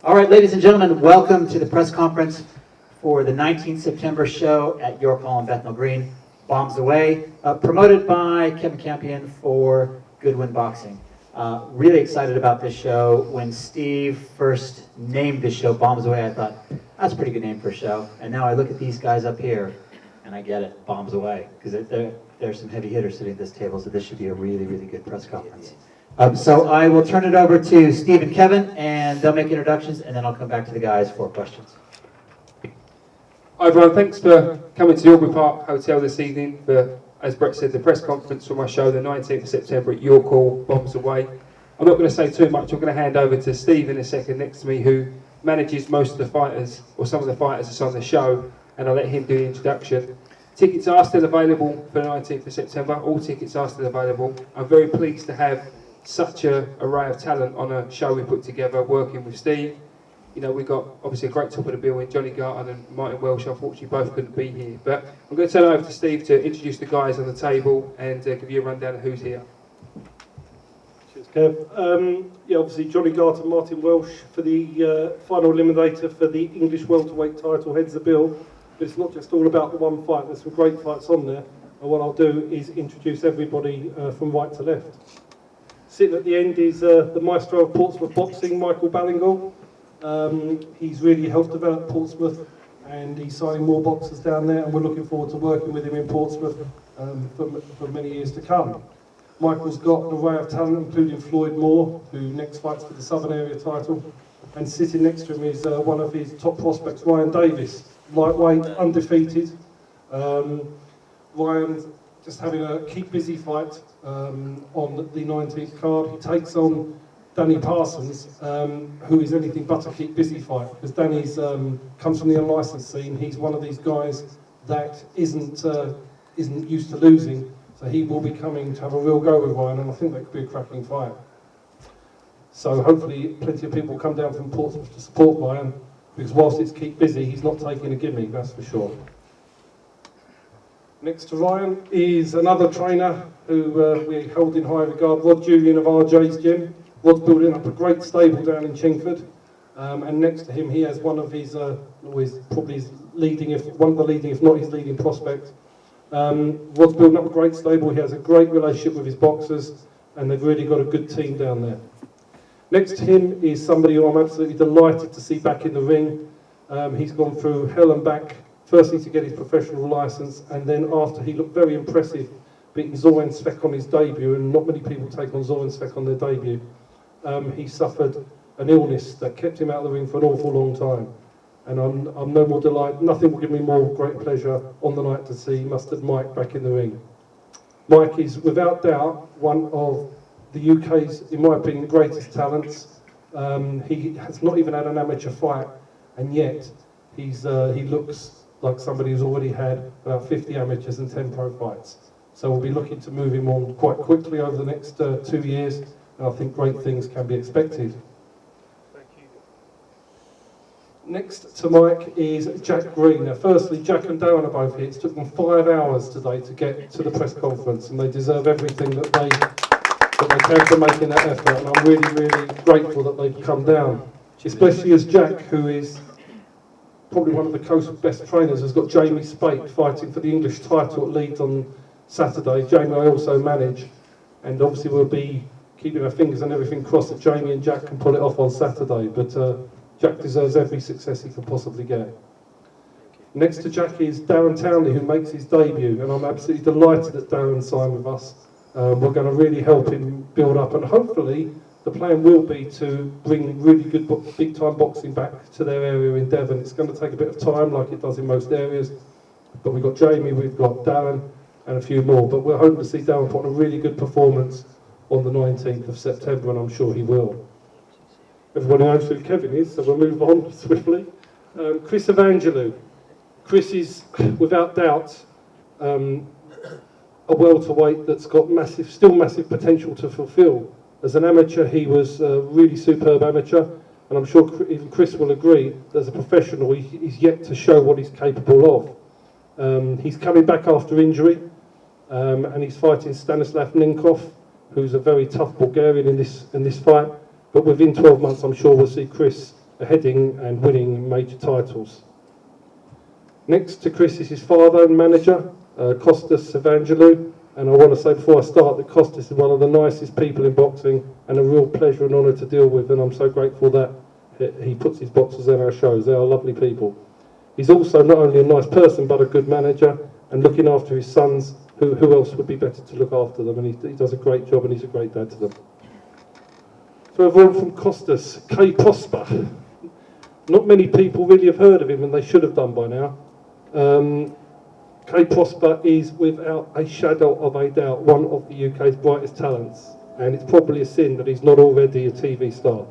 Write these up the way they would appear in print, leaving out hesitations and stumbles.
All right, ladies and gentlemen, welcome to the press conference for the 19th September show at York Hall and Bethnal Green, Bombs Away, promoted by Kevin Campion for Goodwin Boxing. Really excited about this show. When Steve first named this show Bombs Away, I thought, that's a pretty good name for a show. And now I look at these guys up here, and I get it, Bombs Away, because there's some heavy hitters sitting at this table, so this should be a really, really good press conference. So I will turn it over to Steve and Kevin, and they'll make introductions, and then I'll come back to the guys for questions. Hi everyone, thanks for coming to York Park Hotel this evening for, as Brett said, the press conference for my show, the 19th of September at York Hall, Bombs Away. I'm not going to say too much. I'm going to hand over to Steve in a second next to me, who manages most of the fighters, or some of the fighters that's on the show, and I'll let him do the introduction. Tickets are still available for the 19th of September. All tickets are still available. I'm very pleased to have such an array of talent on a show we put together, working with Steve. You know, we've got obviously a great top of the bill in Johnny Garton and Martin Welsh. Unfortunately, both couldn't be here. But I'm going to turn it over to Steve to introduce the guys on the table and give you a rundown of who's here. Cheers, Kev. Yeah, obviously Johnny Garton, Martin Welsh for the final eliminator for the English welterweight title heads the bill. But it's not just all about the one fight. There's some great fights on there. And what I'll do is introduce everybody from right to left. Sitting at the end is the maestro of Portsmouth boxing, Michael Bingle. He's really helped develop Portsmouth, and he's signing more boxers down there, and we're looking forward to working with him in Portsmouth for many years to come. Michael's got an array of talent, including Floyd Moore, who next fights for the Southern Area title, and sitting next to him is one of his top prospects, Ryan Davis, lightweight, undefeated. Ryan's just having a keep busy fight on the 19th card. He takes on Danny Parsons, who is anything but a keep busy fight, because Danny's comes from the unlicensed scene. He's one of these guys that isn't used to losing, so he will be coming to have a real go with Ryan, and I think that could be a cracking fight. So hopefully plenty of people will come down from Portsmouth to support Ryan, because whilst it's keep busy, he's not taking a gimme, that's for sure. Next to Ryan is another trainer who we hold in high regard, Rod Julian of RJ's Gym. Rod's building up a great stable down in Chingford, and next to him he has one of his, probably his leading, one of the leading, if not his leading prospect. Rod's building up a great stable. He has a great relationship with his boxers, and they've really got a good team down there. Next to him is somebody who I'm absolutely delighted to see back in the ring. He's gone through hell and back, firstly to get his professional licence, and then after he looked very impressive, beating Zoran Svek on his debut, and not many people take on Zoran Svek on their debut. He suffered an illness that kept him out of the ring for an awful long time. And I'm no more delighted, nothing will give me more great pleasure on the night to see Mustard Mike back in the ring. Mike is without doubt one of the UK's, in my opinion, greatest talents. He has not even had an amateur fight, and yet he looks like somebody who's already had about 50 amateurs and 10 pro fights. So we'll be looking to move him on quite quickly over the next 2 years, and I think great things can be expected. Thank you. Next to Mike is Jack Green. Now firstly, Jack and Darren are both here. It took them 5 hours today to get to the press conference, and they deserve everything that they can for making that effort, and I'm really, really grateful that they've come down. Especially as Jack, who is probably one of the coast's best trainers, has got Jamie Spate fighting for the English title at Leeds on Saturday. Jamie I also manage, and obviously we'll be keeping our fingers and everything crossed that Jamie and Jack can pull it off on Saturday, but Jack deserves every success he can possibly get. Next to Jack is Darren Townley, who makes his debut, and I'm absolutely delighted that Darren signed with us. We're going to really help him build up, and hopefully the plan will be to bring really good big time boxing back to their area in Devon. It's going to take a bit of time, like it does in most areas, but we've got Jamie, we've got Darren and a few more, but we're hoping to see Darren put on a really good performance on the 19th of September, and I'm sure he will. Everybody knows who Kevin is, so we'll move on swiftly. Chris Evangelou. Chris is, without doubt, a welterweight that's got still massive potential to fulfil. As an amateur, he was a really superb amateur, and I'm sure even Chris will agree that as a professional, he's yet to show what he's capable of. He's coming back after injury, and he's fighting Stanislav Ninkov, who's a very tough Bulgarian in this fight. But within 12 months, I'm sure we'll see Chris heading and winning major titles. Next to Chris is his father and manager, Costas Evangelou. And I want to say before I start that Costas is one of the nicest people in boxing and a real pleasure and honour to deal with, and I'm so grateful that he puts his boxers in our shows. They are lovely people. He's also not only a nice person but a good manager and looking after his sons. Who else would be better to look after them? And he does a great job and he's a great dad to them. Further on from Costas, Kay Prosper. Not many people really have heard of him and they should have done by now. Kay Prosper is, without a shadow of a doubt, one of the UK's brightest talents, and it's probably a sin that he's not already a TV star.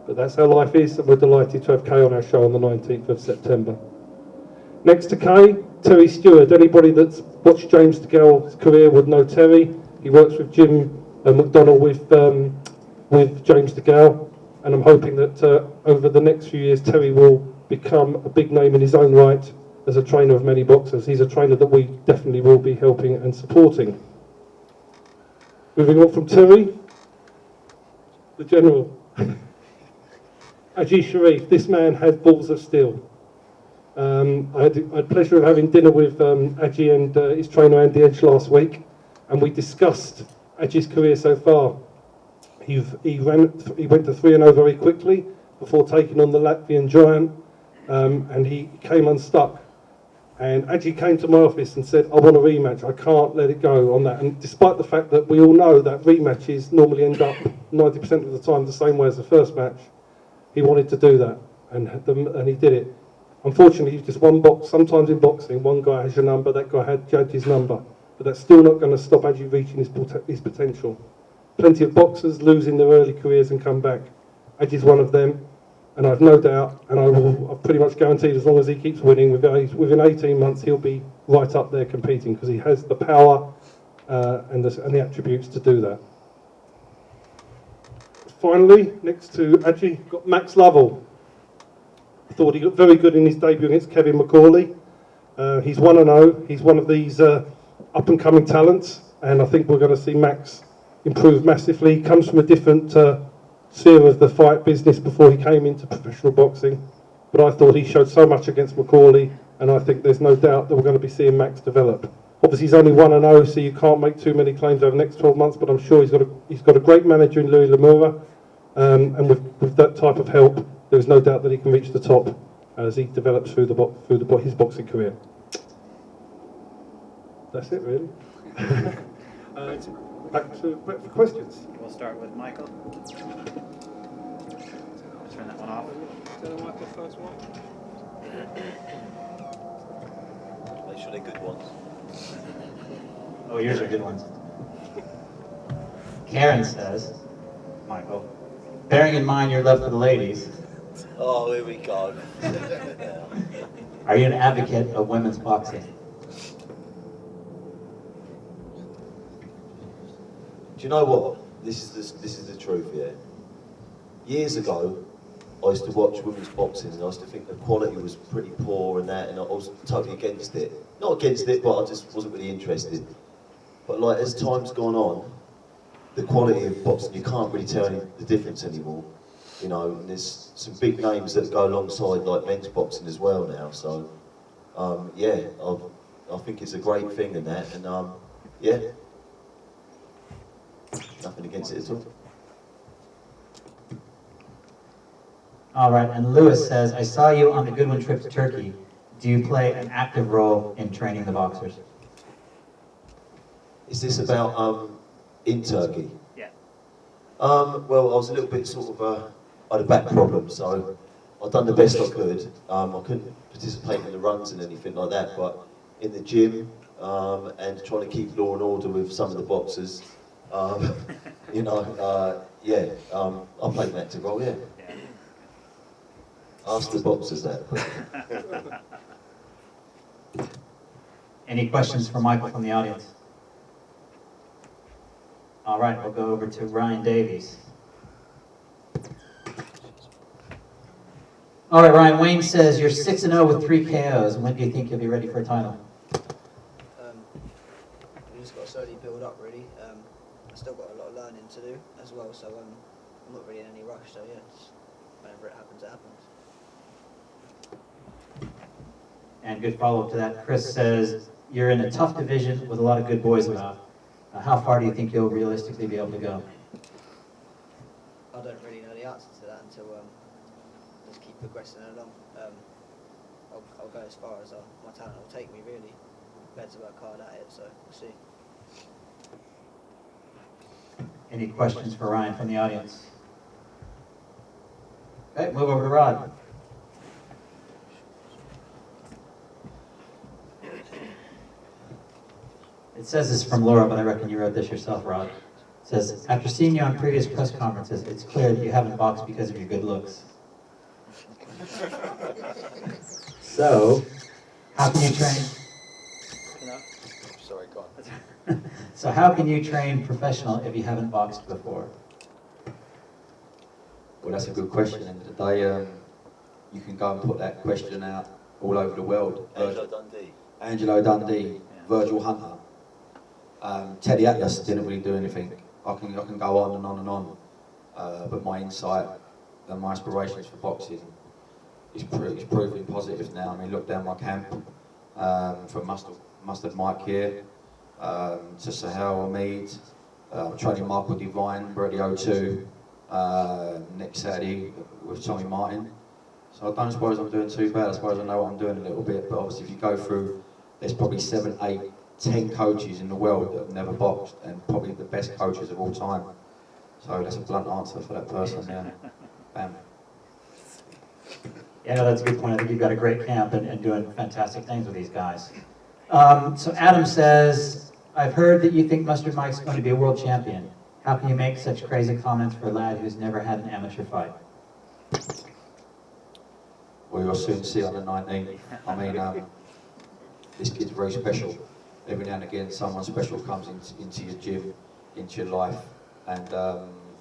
But that's how life is, and we're delighted to have Kay on our show on the 19th of September. Next to Kay, Terry Stewart. Anybody that's watched James DeGale's career would know Terry. He works with Jim McDonnell with James DeGale, and I'm hoping that over the next few years Terry will become a big name in his own right as a trainer of many boxers. He's a trainer that we definitely will be helping and supporting. Moving on from Terry, the General. Ajit Sharif, this man has balls of steel. I had the pleasure of having dinner with Ajit and his trainer Andy Edge last week, and we discussed Ajit's career so far. He went to 3-0 very quickly before taking on the Latvian giant, and he came unstuck. And Ajit came to my office and said, I want a rematch, I can't let it go on that. And despite the fact that we all know that rematches normally end up 90% of the time the same way as the first match, he wanted to do that, and he did it. Unfortunately, just one box. Sometimes in boxing, one guy has your number, that guy had Judge's number, but that's still not going to stop Ajit reaching his potential. Plenty of boxers losing their early careers and come back. Ajit's one of them. And I've no doubt, and I've pretty much guaranteed as long as he keeps winning, within 18 months he'll be right up there competing because he has the power and the attributes to do that. Finally, next to Ajit, got Max Lovell. I thought he looked very good in his debut against Kevin McCauley. He's 1-0, he's one of these up-and-coming talents, and I think we're going to see Max improve massively. He comes from a different sphere of the fight business before he came into professional boxing, but I thought he showed so much against McCauley, and I think there's no doubt that we're going to be seeing Max develop. Obviously he's only 1-0, so you can't make too many claims over the next 12 months, but I'm sure he's got a great manager in Louis Lamura, and with that type of help, there's no doubt that he can reach the top as he develops through his boxing career. That's it, really. Back to Brett for questions. We'll start with Michael. Turn that one off. Michael first one. Make sure they're good ones. Oh, yours are good ones. Karen says, Michael, bearing in mind your love for the ladies, Oh, here we go. are you an advocate of women's boxing? Do you know what? This is the truth, yeah. Years ago, I used to watch women's boxing and I used to think the quality was pretty poor and that, and I was totally against it. Not against it, but I just wasn't really interested. But like as time's gone on, the quality of boxing, you can't really tell the difference anymore. You know, and there's some big names that go alongside like men's boxing as well now. So, yeah, I think it's a great thing in that, and yeah. Nothing against it at all. All right, and Lewis says, I saw you on the Goodwin trip to Turkey. Do you play an active role in training the boxers? Is this about in Turkey? Yeah. Well, I was a little bit sort of I had a back problem, so I've done the best I could. I couldn't participate in the runs and anything like that, but in the gym and trying to keep law and order with some of the boxers. You know, yeah, I played an active role, yeah. Ask the boxers that. Any questions for Michael from the audience? All right, we'll go over to Ryan Davies. All right, Ryan, Wayne says you're 6-0 with 3 KOs. When do you think you'll be ready for a title? We just got to slowly build up, really. I've still got a lot of learning to do as well, so I'm not really in any rush. So yeah, whenever it happens, it happens. And good follow-up to that, Chris says, you're in a tough division with a lot of good boys about. How far do you think you'll realistically be able to go? I don't really know the answer to that until just keep progressing along. I'll go as far as my talent will take me, really. Better to work hard at it, so we'll see. Any questions for Ryan from the audience? Okay, move over to Rod. It says this from Laura, but I reckon you wrote this yourself, Rod. It says, after seeing you on previous press conferences, it's clear that you haven't boxed because of your good looks. So, how can you train? Sorry, go on. So how can you train professional if you haven't boxed before? Well, that's a good question. End of the day, you can go and put that question out all over the world. Angelo Dundee, Virgil Hunter, Teddy Atlas didn't really do anything. I can go on and on and on, but my insight and my aspirations for boxing is proving positive now. I mean, look down my camp, from Mustard Mike here, to Sahel Hamid, training Michael Divine, Brady O2, next Saturday with Tommy Martin. So I don't suppose I'm doing too bad. I suppose I know what I'm doing a little bit, but obviously if you go through, there's probably 7, 8, 10 coaches in the world that have never boxed, and probably the best coaches of all time. So that's a blunt answer for that person, yeah. Bam. Yeah, no, that's a good point. I think you've got a great camp and doing fantastic things with these guys. So Adam says, I've heard that you think Mustard Mike's going to be a world champion. How can you make such crazy comments for a lad who's never had an amateur fight? Well, you'll soon see on the 19th. I mean, this kid's very special. Every now and again, someone special comes into your gym, into your life, and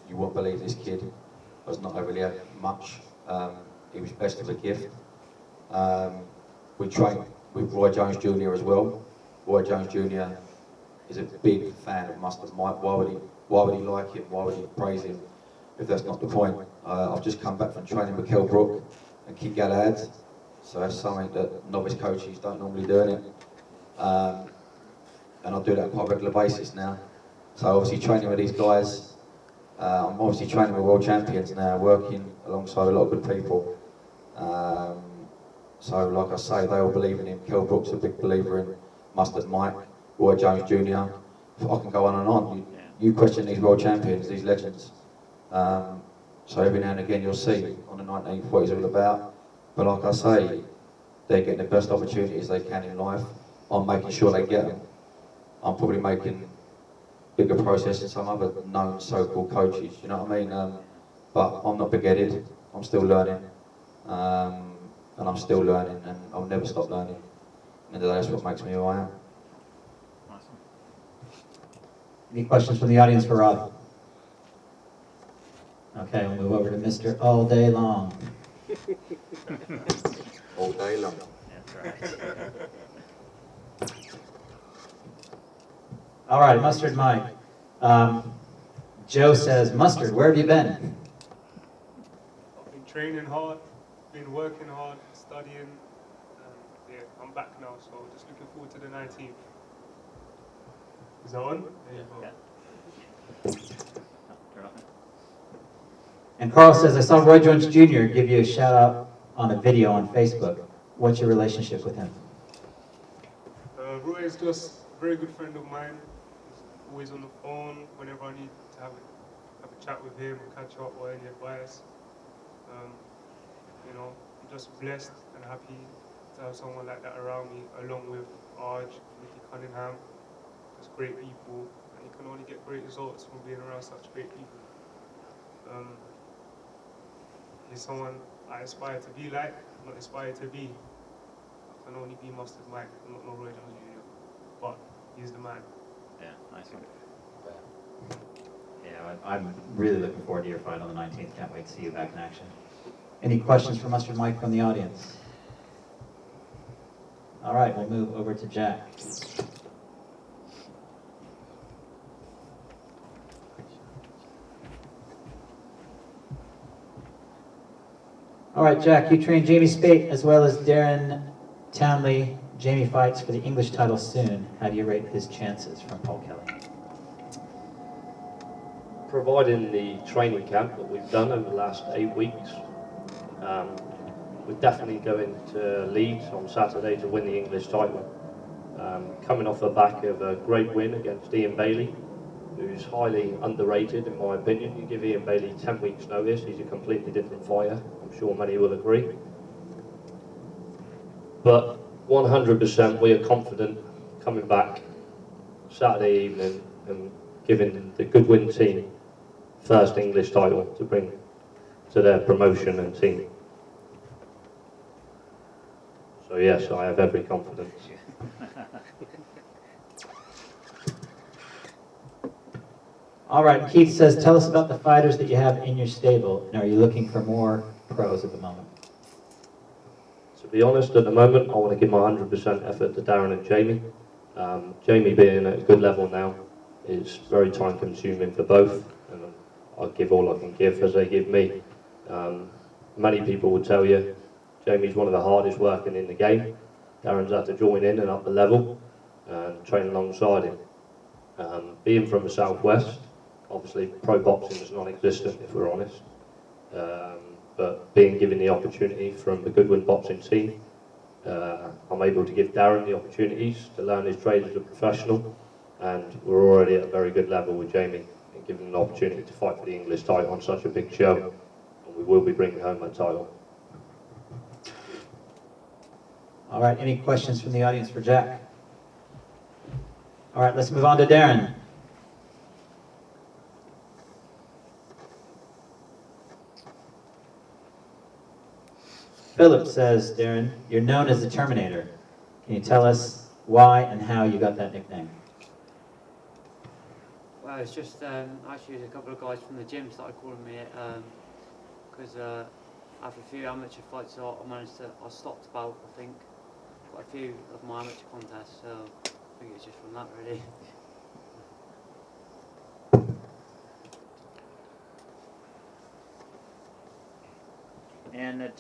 you won't believe this kid has not really had much. He was blessed with a gift. We trained with Rod Jones Jr. as well. Rod Jones Jr. is a big fan of Mustard Mike. Why would he like him? Why would he praise him if that's not the point? I've just come back from training with Kell Brook and Kid Galahad, so that's something that novice coaches don't normally do in it. And I do that on quite a regular basis now. So obviously training with these guys, I'm obviously training with world champions now, working alongside a lot of good people. So like I say, they all believe in him. Kell Brook's a big believer in Mustard Mike, Roy Jones Jr. I can go on and on. You question these world champions, these legends. So every now and again you'll see on the 19th what he's all about. But like I say, they're getting the best opportunities they can in life. I'm making sure they get them. I'm probably making bigger progress than some other known so-called coaches, you know what I mean? But I'm not big-headed, I'm still learning. And I'm still learning, and I'll never stop learning. And that's what makes me who I am. Awesome. Any questions from the audience for Rod? Okay, we'll move over to Mr. All Day Long. All day long. That's right. All right, Mustard Mike. Joe says, Mustard, where have you been? I've been training hard, been working hard, studying. Yeah, I'm back now, so just looking forward to the 19th. Is that on? There you go. And Carl says, I saw Roy Jones Jr. give you a shout out on a video on Facebook. What's your relationship with him? Roy is just a very good friend of mine. He's always on the phone whenever I need to have a chat with him or catch up or any advice. You know, I'm just blessed and happy to have someone like that around me, along with Arj, Nicky Cunningham. Just great people, and you can only get great results from being around such great people. He's someone I aspire to be like, not aspire to be. I can only be Mustard Mike, I'm not no Roy Jones Jr., but he's the man. Yeah, nice one. Yeah, I'm really looking forward to your fight on the 19th. Can't wait to see you back in action. Any questions for Mustard Mike from the audience? All right, we'll move over to Jack. All right, Jack, you train Jamie Spate as well as Darren Townley. Jamie fights for the English title soon. How do you rate his chances from Paul Kelly? Providing the training camp that we've done over the last 8 weeks, we're definitely going to Leeds on Saturday to win the English title. Coming off the back of a great win against Ian Bailey, who's highly underrated in my opinion. You give Ian Bailey 10 weeks notice, he's a completely different fighter. I'm sure many will agree. But 100% we are confident coming back Saturday evening and giving the Goodwin team first English title to bring to their promotion and team. So yes, I have every confidence. All right, Keith says, tell us about the fighters that you have in your stable, and are you looking for more pros at the moment? To be honest, at the moment, I want to give my 100% effort to Darren and Jamie. Jamie being at a good level now is very time consuming for both, and I'll give all I can give as they give me. Many people will tell you Jamie's one of the hardest working in the game. Darren's had to join in and up the level and train alongside him. Being from the southwest, obviously pro boxing is non-existent if we're honest, but being given the opportunity from the Goodwin boxing team, I'm able to give Darren the opportunities to learn his trade as a professional, and we're already at a very good level with Jamie and given an opportunity to fight for the English title on such a big show, and we will be bringing home that title. All right, any questions from the audience for Jack? All right, let's move on to Darren. Philip says, Darren, you're known as the Terminator. Can you tell us why and how you got that nickname? Well, it's just actually a couple of guys from the gym started calling me it because after a few amateur fights I stopped about, I think, quite a few of my amateur contests, so I think it's just from that really. And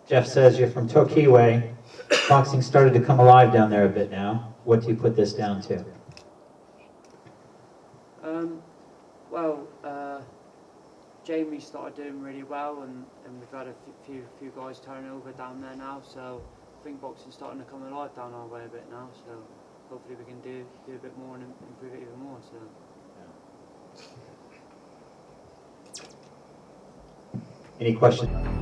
Jeff says you're from Torquay. Boxing started to come alive down there a bit now. What do you put this down to? Jamie started doing really well, and we've had a few guys turning over down there now, so I think boxing's starting to come alive down our way a bit now, so hopefully we can do a bit more and improve it even more. So. Any questions?